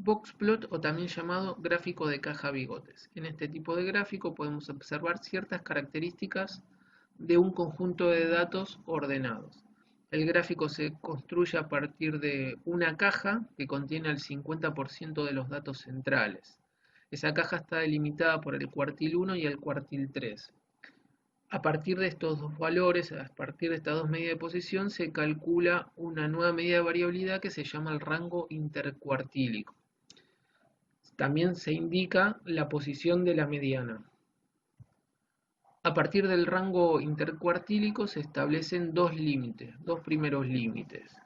Boxplot o también llamado gráfico de caja bigotes. En este tipo de gráfico podemos observar ciertas características de un conjunto de datos ordenados. El gráfico se construye a partir de una caja que contiene el 50% de los datos centrales. Esa caja está delimitada por el cuartil 1 y el cuartil 3. A partir de estos dos valores, a partir de estas dos medidas de posición, se calcula una nueva medida de variabilidad que se llama el rango intercuartílico. También se indica la posición de la mediana. A partir del rango intercuartílico se establecen dos límites, dos primeros límites.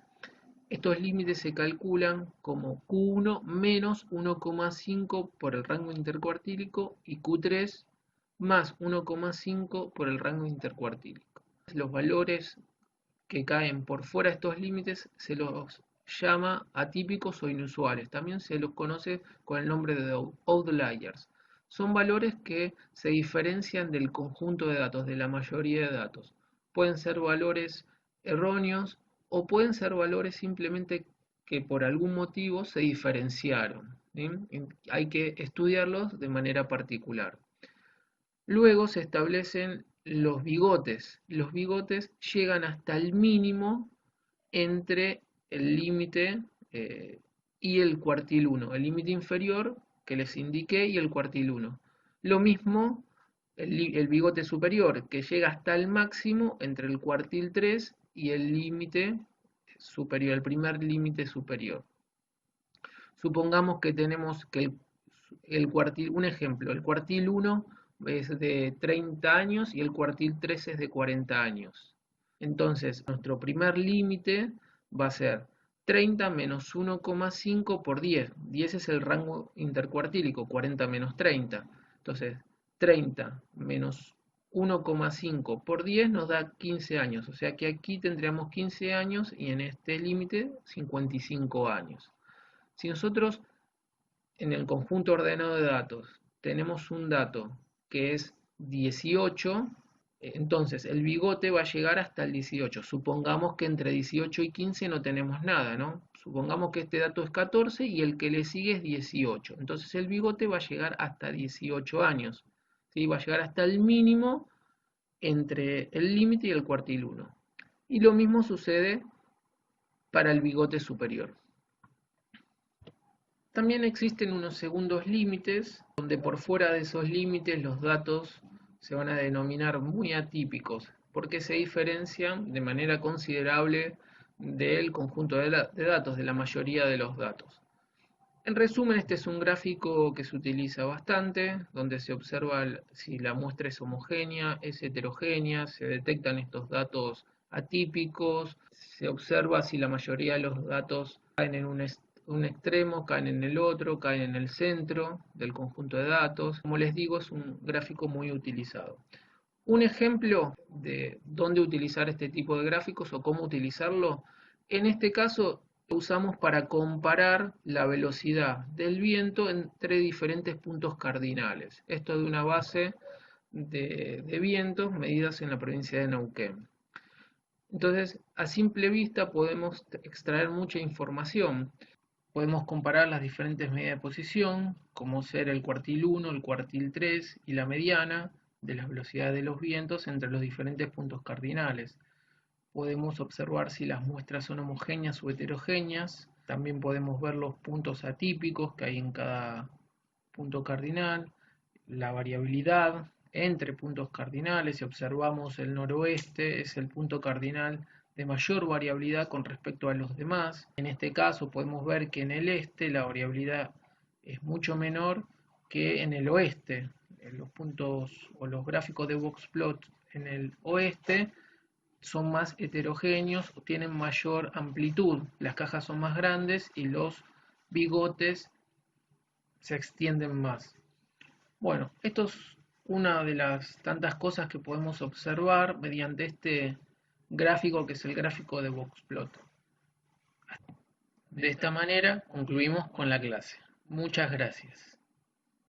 Estos límites se calculan como Q1 menos 1,5 por el rango intercuartílico y Q3 más 1,5 por el rango intercuartílico. Los valores que caen por fuera de estos límites se los llama atípicos o inusuales. También se los conoce con el nombre de outliers. Son valores que se diferencian del conjunto de datos, de la mayoría de datos. Pueden ser valores erróneos o pueden ser valores simplemente que por algún motivo se diferenciaron. ¿Sí? Hay que estudiarlos de manera particular. Luego se establecen los bigotes. Los bigotes llegan hasta el mínimo entre el límite y el cuartil 1. El límite inferior que les indiqué y el cuartil 1. Lo mismo el bigote superior, que llega hasta el máximo entre el cuartil 3 y el límite superior, el primer límite superior. Supongamos que tenemos que un ejemplo, el cuartil 1 es de 30 años y el cuartil 3 es de 40 años. Entonces, nuestro primer límite va a ser 30 menos 1,5 por 10. 10 es el rango intercuartílico, 40 menos 30. Entonces, 30 menos 1,5 por 10 nos da 15 años. O sea que aquí tendríamos 15 años y en este límite 55 años. Si nosotros en el conjunto ordenado de datos tenemos un dato que es 18, entonces el bigote va a llegar hasta el 18. Supongamos que entre 18 y 15 no tenemos nada, ¿no? Supongamos que este dato es 14 y el que le sigue es 18. Entonces el bigote va a llegar hasta 18 años. ¿Sí? Va a llegar hasta el mínimo entre el límite y el cuartil 1. Y lo mismo sucede para el bigote superior. También existen unos segundos límites, donde por fuera de esos límites los datos se van a denominar muy atípicos, porque se diferencian de manera considerable del conjunto de datos, de la mayoría de los datos. En resumen, este es un gráfico que se utiliza bastante, donde se observa si la muestra es homogénea, es heterogénea, se detectan estos datos atípicos, se observa si la mayoría de los datos caen en un extremo, caen en el otro, caen en el centro del conjunto de datos. Como les digo, es un gráfico muy utilizado. Un ejemplo de dónde utilizar este tipo de gráficos o cómo utilizarlo, en este caso usamos para comparar la velocidad del viento entre diferentes puntos cardinales. Esto de una base de vientos medidas en la provincia de Neuquén. Entonces, a simple vista podemos extraer mucha información. Podemos comparar las diferentes medidas de posición, como ser el cuartil 1, el cuartil 3 y la mediana de las velocidades de los vientos entre los diferentes puntos cardinales. Podemos observar si las muestras son homogéneas o heterogéneas. También podemos ver los puntos atípicos que hay en cada punto cardinal, la variabilidad entre puntos cardinales. Si observamos el noroeste, es el punto cardinal de mayor variabilidad con respecto a los demás. En este caso podemos ver que en el este la variabilidad es mucho menor que en el oeste. En los puntos o los gráficos de boxplot en el oeste son más heterogéneos, tienen mayor amplitud, las cajas son más grandes y los bigotes se extienden más. Bueno, esto es una de las tantas cosas que podemos observar mediante este gráfico que es el gráfico de boxplot. De esta manera concluimos con la clase. Muchas gracias.